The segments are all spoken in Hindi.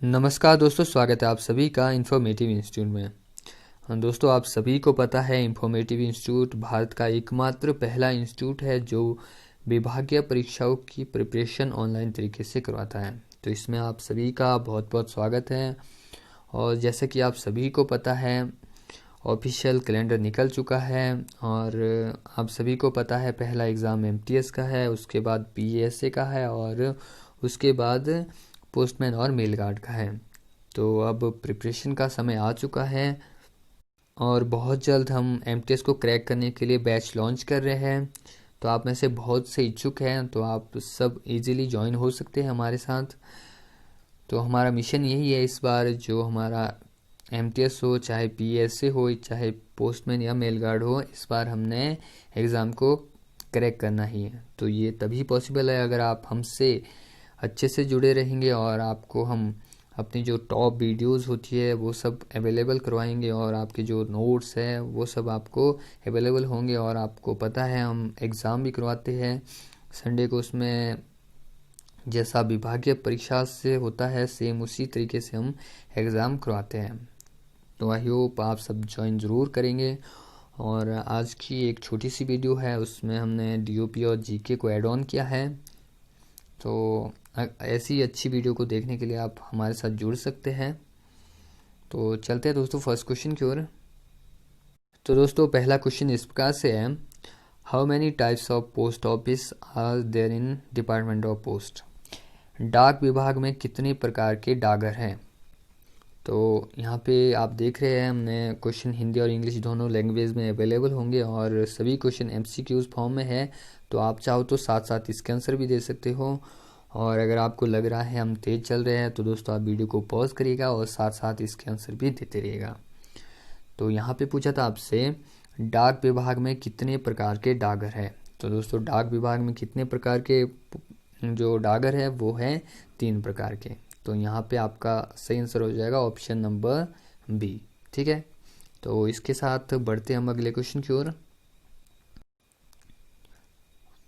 नमस्कार दोस्तों, स्वागत है आप सभी का इन्फॉर्मेटिव इंस्टीट्यूट में। दोस्तों, आप सभी को पता है इन्फॉर्मेटिव इंस्टीट्यूट भारत का एकमात्र पहला इंस्टीट्यूट है जो विभागीय परीक्षाओं की प्रिपरेशन ऑनलाइन तरीके से करवाता है। तो इसमें आप सभी का बहुत बहुत स्वागत है। और जैसे कि आप सभी को पता है, ऑफिशियल कैलेंडर निकल चुका है और आप सभी को पता है पहला एग्ज़ाम एमटीएस का है, उसके बाद पीएसए का है और उसके बाद पोस्टमैन और मेल गार्ड का है। तो अब प्रिपरेशन का समय आ चुका है और बहुत जल्द हम एमटीएस को क्रैक करने के लिए बैच लॉन्च कर रहे हैं। तो आप में से बहुत से इच्छुक हैं तो आप सब इजीली ज्वाइन हो सकते हैं हमारे साथ। तो हमारा मिशन यही है इस बार, जो हमारा एमटीएस हो, चाहे पीएसए हो, चाहे पोस्टमैन या मेल गार्ड हो, इस बार हमने एग्ज़ाम को क्रैक करना ही है। तो ये तभी पॉसिबल है अगर आप हमसे अच्छे से जुड़े रहेंगे और आपको हम अपनी जो टॉप वीडियोस होती है वो सब अवेलेबल करवाएंगे और आपके जो नोट्स हैं वो सब आपको अवेलेबल होंगे। और आपको पता है हम एग्ज़ाम भी करवाते हैं संडे को, उसमें जैसा विभागीय परीक्षा से होता है सेम उसी तरीके से हम एग्ज़ाम करवाते हैं। तो आई होप आप सब ज्वाइन ज़रूर करेंगे। और आज की एक छोटी सी वीडियो है, उसमें हमने डीओपी और जीके को ऐड ऑन किया है। तो ऐसी अच्छी वीडियो को देखने के लिए आप हमारे साथ जुड़ सकते हैं। तो चलते हैं दोस्तों फर्स्ट क्वेश्चन की ओर। तो दोस्तों पहला क्वेश्चन इस प्रकार से है, how many types of post office are there in department of post. डाक विभाग में कितने प्रकार के डाकघर हैं। तो यहाँ पे आप देख रहे हैं हमने क्वेश्चन हिंदी और इंग्लिश दोनों लैंग्वेज में अवेलेबल होंगे और सभी क्वेश्चन एमसीक्यूज फॉर्म में है। तो आप चाहो तो साथ साथ इसके आंसर भी दे सकते हो। और अगर आपको लग रहा है हम तेज़ चल रहे हैं तो दोस्तों आप वीडियो को पॉज करिएगा और साथ साथ इसके आंसर भी देते रहिएगा। तो यहाँ पे पूछा था आपसे, डाक विभाग में कितने प्रकार के डाकघर हैं। तो दोस्तों डाक विभाग में कितने प्रकार के जो डाकघर है वो है 3 प्रकार के। तो यहाँ पे आपका सही आंसर हो जाएगा ऑप्शन नंबर बी। ठीक है, तो इसके साथ बढ़ते हम अगले क्वेश्चन की ओर।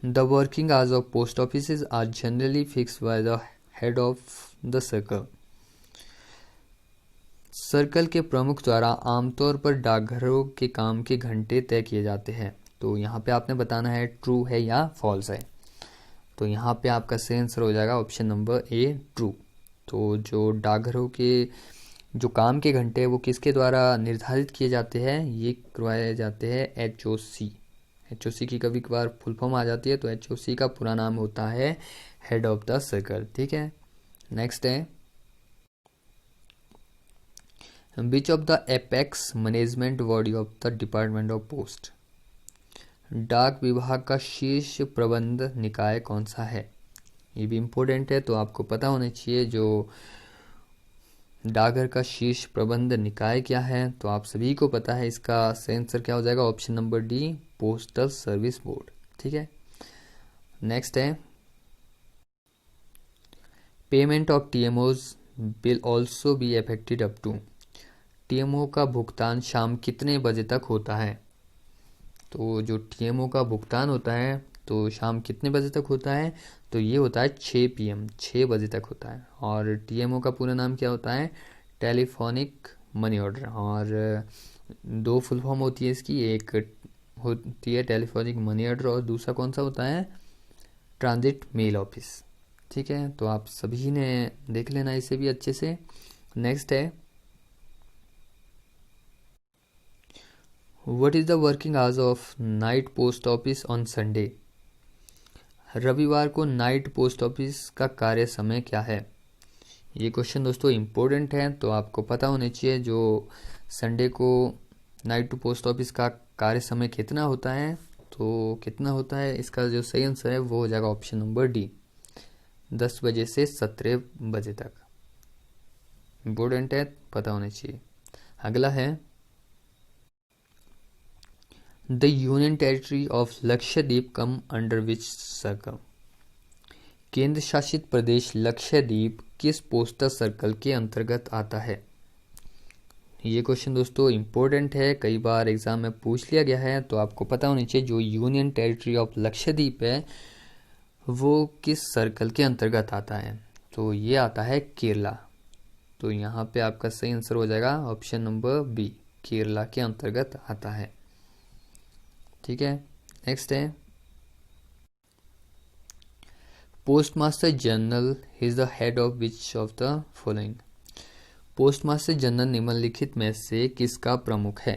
The working hours of post offices are generally fixed by the head of the circle. Circle के प्रमुख द्वारा आमतौर पर डाकघरों के काम के घंटे तय किए जाते हैं। तो यहाँ पे आपने बताना है ट्रू है या फॉल्स है। तो यहाँ पे आपका सही आंसर हो जाएगा ऑप्शन नंबर ए, ट्रू। तो जो डाकघरों के जो काम के घंटे वो किसके द्वारा निर्धारित किए जाते हैं, ये करवाए जाते हैं एचओसी। एचओसी की कभी कभार फुल फॉर्म आ जाती है, तो एचओसी का पूरा नाम होता है हेड ऑफ द सर्कल। ठीक है, नेक्स्ट है, which of the apex management body of the department of post. डाक विभाग का शीर्ष प्रबंध निकाय कौन सा है। ये भी इम्पोर्टेंट है, तो आपको पता होना चाहिए जो डाकघर का शीर्ष प्रबंध निकाय क्या है। तो आप सभी को पता है, इसका सही आंसर क्या हो जाएगा option number D, postal service board. ठीक है, नेक्स्ट है, payment of TMOs will also be affected up to. TMO का भुगतान शाम कितने बजे तक होता है। तो जो टीएमओ का भुगतान होता है तो शाम कितने बजे तक होता है, तो ये होता है 6 PM, 6 बजे तक होता है। और टीएमओ का पूरा नाम क्या होता है, टेलीफोनिक मनी ऑर्डर। और 2 फुल फॉर्म होती है इसकी, एक होती है टेलीफोनिक मनी ऑर्डर और दूसरा कौन सा होता है, ट्रांजिट मेल ऑफिस। ठीक है, तो आप सभी ने देख लेना इसे भी अच्छे से। नेक्स्ट है, what is the working hours of night post office on Sunday. रविवार को नाइट पोस्ट ऑफिस का कार्य समय क्या है। ये क्वेश्चन दोस्तों इम्पोर्टेंट है, तो आपको पता होना चाहिए जो संडे को नाइट टू पोस्ट ऑफिस का कार्य समय कितना होता है। तो कितना होता है, इसका जो सही आंसर है वो हो जाएगा ऑप्शन नंबर डी, 10 बजे से 17 बजे तक। इम्पोर्टेंट है, पता होना चाहिए। अगला है, the union territory of Lakshadweep come under which circle. केंद्र शासित प्रदेश लक्षद्वीप किस पोस्टल सर्कल के अंतर्गत आता है। ये क्वेश्चन दोस्तों इम्पोर्टेंट है, कई बार एग्जाम में पूछ लिया गया है। तो आपको पता होना चाहिए जो यूनियन टेरिटरी ऑफ लक्षद्वीप है वो किस सर्कल के अंतर्गत आता है। तो ये आता है केरला। तो यहाँ पे आपका सही आंसर हो जाएगा ऑप्शन नंबर बी, केरला के अंतर्गत आता है। ठीक है, नेक्स्ट है postmaster general is the head of which of the following. Postmaster general निम्नलिखित में से किसका प्रमुख है?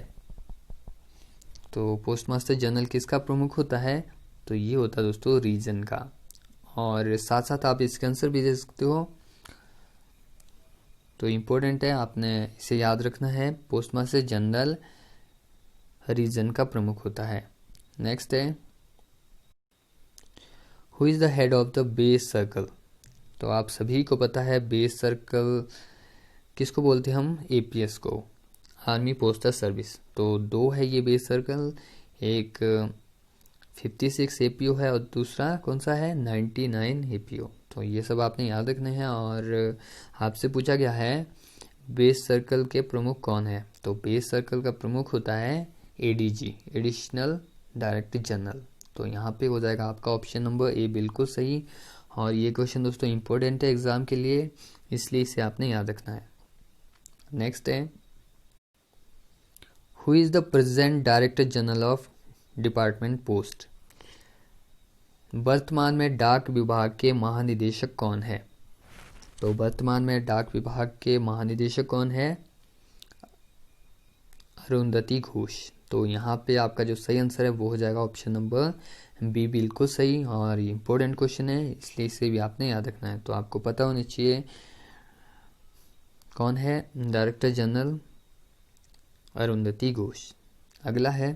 तो पोस्टमास्टर जनरल किसका प्रमुख होता है? तो ये होता है दोस्तों रीजन का। और साथ साथ आप इसके आंसर भी दे सकते हो, तो इम्पोर्टेंट है, आपने इसे याद रखना है। पोस्टमास्टर जनरल रीजन का प्रमुख होता है। नेक्स्ट है who is the head of the base circle. तो आप सभी को पता है बेस सर्कल किसको बोलते हैं हम? एपीएस को, आर्मी पोस्टल सर्विस। तो दो है ये बेस सर्कल, एक 56 एपीओ है और दूसरा कौन सा है? 99 एपीओ। तो ये सब आपने याद रखने हैं। और आपसे पूछा गया है बेस सर्कल के प्रमुख कौन है? तो बेस सर्कल का प्रमुख होता है एडीजी, एडिशनल डायरेक्टर जनरल। तो यहाँ पे हो जाएगा आपका ऑप्शन नंबर ए बिल्कुल सही। और ये क्वेश्चन दोस्तों इम्पोर्टेंट है एग्जाम के लिए, इसलिए इसे आपने याद रखना है। नेक्स्ट है who is the present director general of department post. वर्तमान में डाक विभाग के महानिदेशक कौन है? तो वर्तमान में डाक विभाग के महानिदेशक कौन है? अरुंधति घोष। तो यहाँ पे आपका जो सही आंसर है वो हो जाएगा ऑप्शन नंबर बी बिल्कुल सही। और ये इंपॉर्टेंट क्वेश्चन है, इसलिए इसे भी आपने याद रखना है। तो आपको पता होना चाहिए कौन है डायरेक्टर जनरल? अरुंधति घोष। अगला है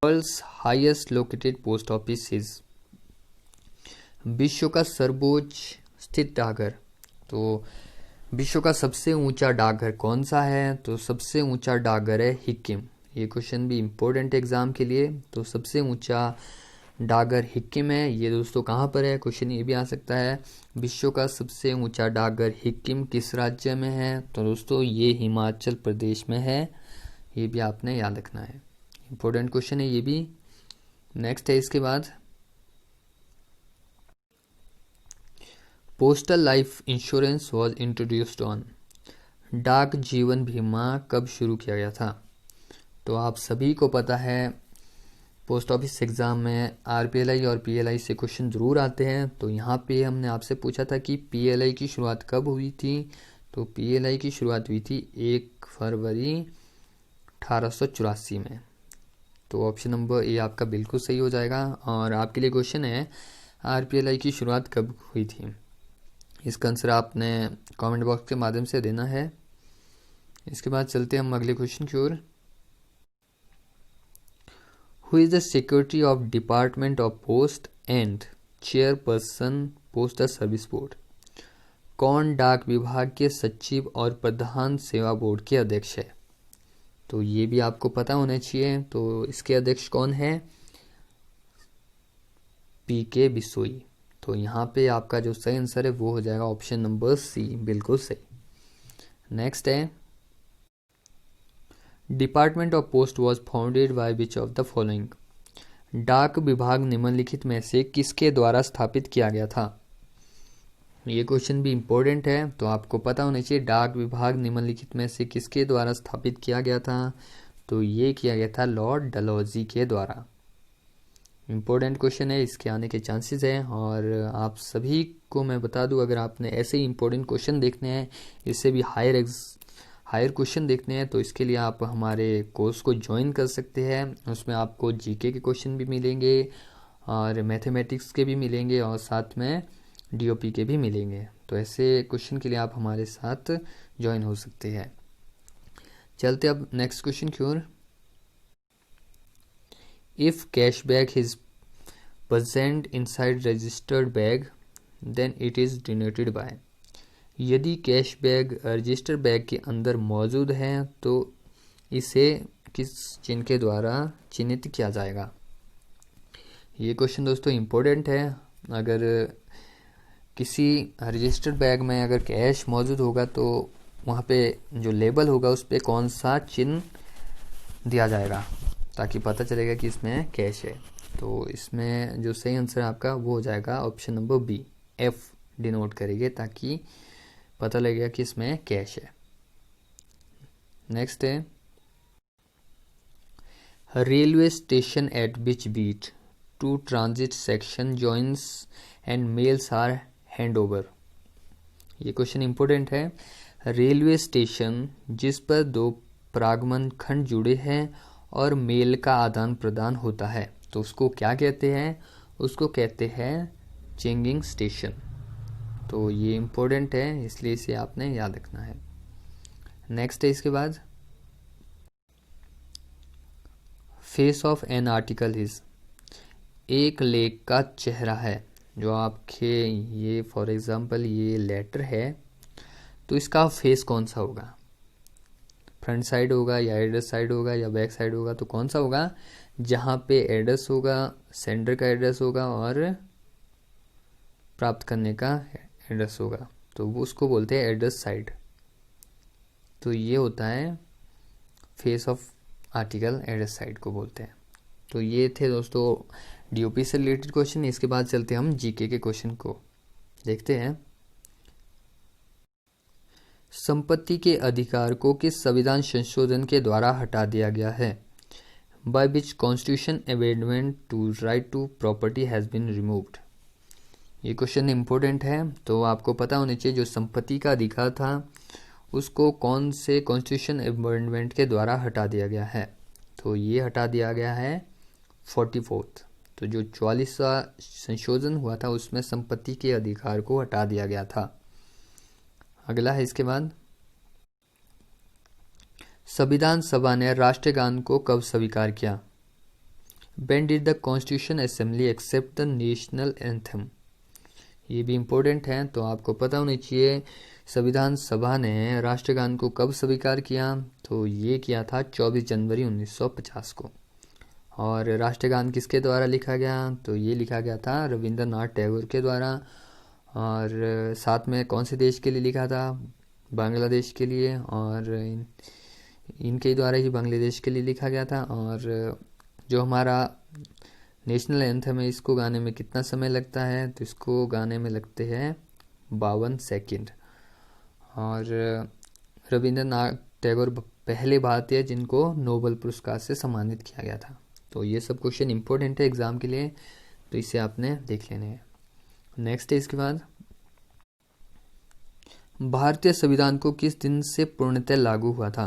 world's highest located post office is. विश्व का सर्वोच्च स्थित डाकघर। तो विश्व का सबसे ऊंचा डाकघर कौन सा है? तो सबसे ऊंचा डाकघर है हिक्किम। ये क्वेश्चन भी इम्पोर्टेंट एग्जाम के लिए। तो सबसे ऊंचा डाकघर हिक्किम है। ये दोस्तों कहाँ पर है? क्वेश्चन ये भी आ सकता है, विश्व का सबसे ऊंचा डाकघर हिक्किम किस राज्य में है? तो दोस्तों ये हिमाचल प्रदेश में है। ये भी आपने याद रखना है, इम्पोर्टेंट क्वेश्चन है ये भी। नेक्स्ट है इसके बाद postal life insurance was introduced on. डाक जीवन बीमा कब शुरू किया गया था? तो आप सभी को पता है पोस्ट ऑफिस एग्ज़ाम में आरपीएलआई और पीएलआई से क्वेश्चन ज़रूर आते हैं। तो यहाँ पे हमने आपसे पूछा था कि पीएलआई की शुरुआत कब हुई थी? तो पीएलआई की शुरुआत हुई थी 1 फरवरी 1884 में। तो ऑप्शन नंबर ए आपका बिल्कुल सही हो जाएगा। और आपके लिए क्वेश्चन है आरपीएलआई की शुरुआत कब हुई थी? इसका आंसर आपने कमेंट बॉक्स के माध्यम से देना है। इसके बाद चलते हैं हम अगले क्वेश्चन की ओर। Who is the secretary of department of post and chairperson postal service board. कौन डाक विभाग के सचिव और प्रधान सेवा बोर्ड के अध्यक्ष है? तो ये भी आपको पता होना चाहिए। तो इसके अध्यक्ष कौन है? पीके बिसोई। तो यहाँ पे आपका जो सही आंसर है वो हो जाएगा ऑप्शन नंबर सी बिल्कुल सही। नेक्स्ट है department of post was founded by which of the following. डाक विभाग निम्नलिखित में से किसके द्वारा स्थापित किया गया था? ये क्वेश्चन भी इम्पोर्टेंट है, तो आपको पता होना चाहिए डाक विभाग निम्नलिखित में से किसके द्वारा स्थापित किया गया था? तो ये किया गया था लॉर्ड डलहौजी के द्वारा। इम्पोर्टेंट क्वेश्चन है, इसके आने के चांसेस हैं। और आप सभी को मैं बता दूं, अगर आपने ऐसे ही इम्पोर्टेंट क्वेश्चन देखने हैं, इससे भी हायर क्वेश्चन देखने हैं, तो इसके लिए आप हमारे कोर्स को ज्वाइन कर सकते हैं। उसमें आपको जीके के क्वेश्चन भी मिलेंगे और मैथमेटिक्स के भी मिलेंगे और साथ में डीओपी के भी मिलेंगे। तो ऐसे क्वेश्चन के लिए आप हमारे साथ ज्वाइन हो सकते हैं। चलते अब नेक्स्ट क्वेश्चन की ओर। If cashback is present inside registered bag, then it is denoted by। यदि कैश बैग रजिस्टर बैग के अंदर मौजूद है तो इसे किस चिन्ह के द्वारा चिन्हित किया जाएगा? ये क्वेश्चन दोस्तों इम्पोर्टेंट है। अगर किसी रजिस्टर्ड बैग में अगर कैश मौजूद होगा तो वहाँ पे जो लेबल होगा उस पर कौन सा चिन्ह दिया जाएगा, ताकि पता चलेगा कि इसमें कैश है। तो इसमें जो सही आंसर आपका वो हो जाएगा option number B, F denote करेंगे ताकि पता लगेगा कि इसमें कैश है। नेक्स्ट है, railway station at which beat to transit section joins and mails are hand over. ये क्वेश्चन इंपोर्टेंट है। रेलवे स्टेशन जिस पर दो परागमन खंड जुड़े हैं और मेल का आदान प्रदान होता है, तो उसको क्या कहते हैं? उसको कहते हैं चेंजिंग स्टेशन। तो ये इंपॉर्टेंट है, इसलिए इसे आपने याद रखना है। नेक्स्ट है इसके बाद, face of an article is, एक लेख का चेहरा है। जो आपके ये फॉर एग्जांपल ये लेटर है, तो इसका फेस कौन सा होगा? फ्रंट साइड होगा या एड्रेस साइड होगा या बैक साइड होगा? तो कौन सा होगा? जहाँ पे एड्रेस होगा, सेंडर का एड्रेस होगा और प्राप्त करने का एड्रेस होगा, तो वो उसको बोलते हैं एड्रेस साइड। तो ये होता है face of article, address side को बोलते हैं। तो ये थे दोस्तों डीओपी से रिलेटेड क्वेश्चन। इसके बाद चलते हम जीके के क्वेश्चन को देखते हैं। संपत्ति के अधिकार को किस संविधान संशोधन के द्वारा हटा दिया गया है? By which constitution amendment to right to property has been removed. ये क्वेश्चन इंपॉर्टेंट है, तो आपको पता होना चाहिए जो संपत्ति का अधिकार था उसको कौन से कॉन्स्टिट्यूशन अमेंडमेंट के द्वारा हटा दिया गया है। तो ये हटा दिया गया है 44th। तो जो 44वां संशोधन हुआ था उसमें संपत्ति के अधिकार को हटा दिया गया था। अगला है इसके बाद, संविधान सभा ने राष्ट्रगान को कब स्वीकार किया? When did the Constitution Assembly accept the national anthem? ये भी इम्पोर्टेंट है, तो आपको पता होना चाहिए संविधान सभा ने राष्ट्रगान को कब स्वीकार किया। तो ये किया था 24 जनवरी 1950 को। और राष्ट्रगान किसके द्वारा लिखा गया? तो ये लिखा गया था रविंद्रनाथ टैगोर के द्वारा। और साथ में कौन से देश के लिए लिखा था? बांग्लादेश के लिए, और इनके द्वारा ही बांग्लादेश के लिए लिखा गया था। और जो हमारा नेशनल एंथम है, इसको गाने में कितना समय लगता है? तो इसको गाने में लगते हैं 52 सेकंड। और रविंद्रनाथ टैगोर पहले भारतीय जिनको नोबेल पुरस्कार से सम्मानित किया गया था। तो ये सब क्वेश्चन इंपॉर्टेंट है एग्जाम के लिए, तो इसे आपने देख लेने हैं। नेक्स्ट है इसके बाद, भारतीय संविधान को किस दिन से पूर्णतः लागू हुआ था?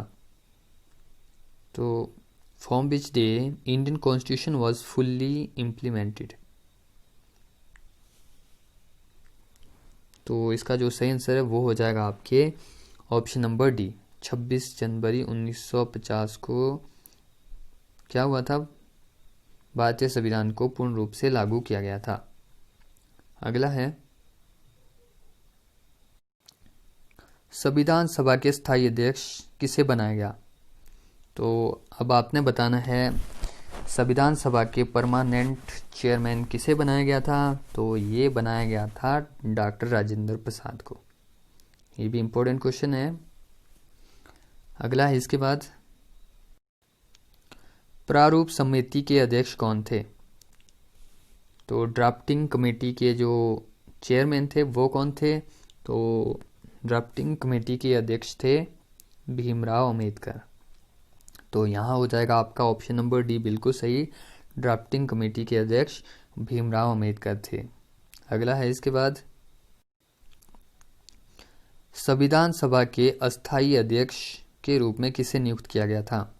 तो from which day Indian constitution was fully implemented. तो इसका जो सही आंसर है वो हो जाएगा आपके ऑप्शन नंबर डी, 26 जनवरी 1950 को क्या हुआ था? भारतीय संविधान को पूर्ण रूप से लागू किया गया था। अगला है, संविधान सभा के स्थायी अध्यक्ष किसे बनाया गया? तो अब आपने बताना है संविधान सभा के परमानेंट चेयरमैन किसे बनाया गया था? तो ये बनाया गया था डॉक्टर राजेंद्र प्रसाद को। ये भी इम्पोर्टेंट क्वेश्चन है। अगला है इसके बाद, प्रारूप समिति के अध्यक्ष कौन थे? तो ड्राफ्टिंग कमेटी के जो चेयरमैन थे वो कौन थे? तो ड्राफ्टिंग कमेटी के अध्यक्ष थे भीमराव अंबेडकर। तो यहाँ हो जाएगा आपका ऑप्शन नंबर डी बिल्कुल सही, ड्राफ्टिंग कमेटी के अध्यक्ष भीमराव अंबेडकर थे। अगला है इसके बाद, संविधान सभा के अस्थायी अध्यक्ष के रूप में किसे नियुक्त किया गया था?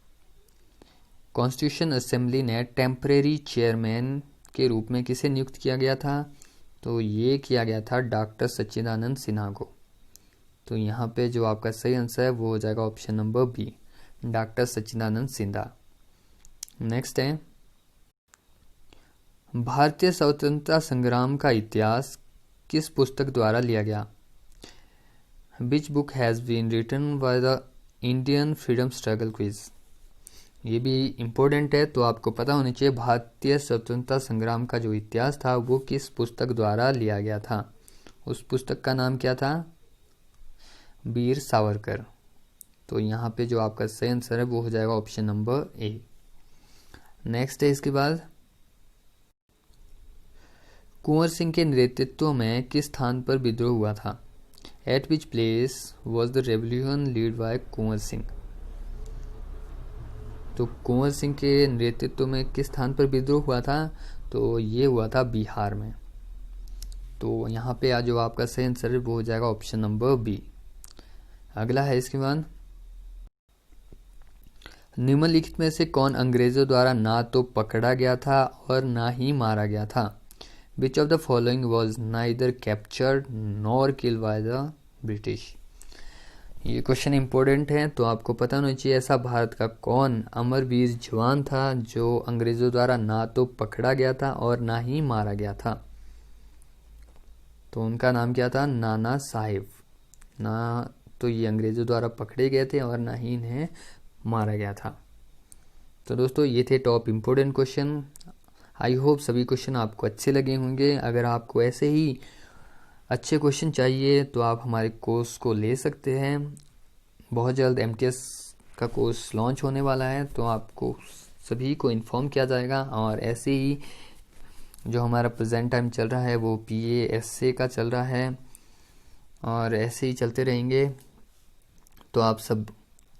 कॉन्स्टिट्यूशन असेंबली ने टेम्परेरी चेयरमैन के रूप में किसे नियुक्त किया गया था? तो ये किया गया था डॉक्टर सच्चिदानंद सिन्हा को। तो यहाँ पे जो आपका सही आंसर है वो हो जाएगा ऑप्शन नंबर बी, डॉक्टर सच्चिदानंद सिन्हा। नेक्स्ट है, भारतीय स्वतंत्रता संग्राम का इतिहास किस पुस्तक द्वारा लिया गया? Which book has been written by the Indian freedom struggle quiz. ये भी इम्पोर्टेंट है, तो आपको पता होना चाहिए भारतीय स्वतंत्रता संग्राम का जो इतिहास था वो किस पुस्तक द्वारा लिया गया था। उस पुस्तक का नाम क्या था? वीर सावरकर। तो यहाँ पे जो आपका सही आंसर है वो हो जाएगा ऑप्शन नंबर ए। नेक्स्ट है इसके बाद, कुंवर सिंह के नेतृत्व में किस स्थान पर विद्रोह हुआ था? At which place was the revolution lead by Kunwar Singh. तो कुंवर सिंह के नेतृत्व में किस स्थान पर विद्रोह हुआ था? तो ये हुआ था बिहार में। तो यहाँ पे आज जो आपका सही आंसर है वो हो जाएगा ऑप्शन नंबर बी। अगला है इसके बाद, निम्नलिखित में से कौन अंग्रेजों द्वारा ना तो पकड़ा गया था और ना ही मारा गया था? Which of the following was neither captured nor killed by the British. ये क्वेश्चन इंपॉर्टेंट है, तो आपको पता होना चाहिए ऐसा भारत का कौन अमरवीर जवान था जो अंग्रेजों द्वारा ना तो पकड़ा गया था और ना ही मारा गया था। तो उनका नाम क्या था? नाना साहेब। ना तो ये अंग्रेजों द्वारा पकड़े गए थे और ना ही इन्हें मारा गया था। तो दोस्तों ये थे top important question. I hope सभी क्वेश्चन आपको अच्छे लगे होंगे। अगर आपको ऐसे ही अच्छे क्वेश्चन चाहिए तो आप हमारे कोर्स को ले सकते हैं। बहुत जल्द MTS का कोर्स लॉन्च होने वाला है, तो आपको सभी को इन्फॉर्म किया जाएगा। और ऐसे ही जो हमारा प्रेजेंट टाइम चल रहा है वो PA SA का चल रहा है और ऐसे ही चलते रहेंगे। तो आप सब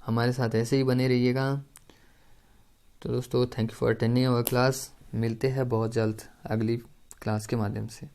हमारे साथ ऐसे ही बने रहिएगा। तो दोस्तों thank you for attending our class. मिलते हैं बहुत जल्द अगली क्लास के माध्यम से।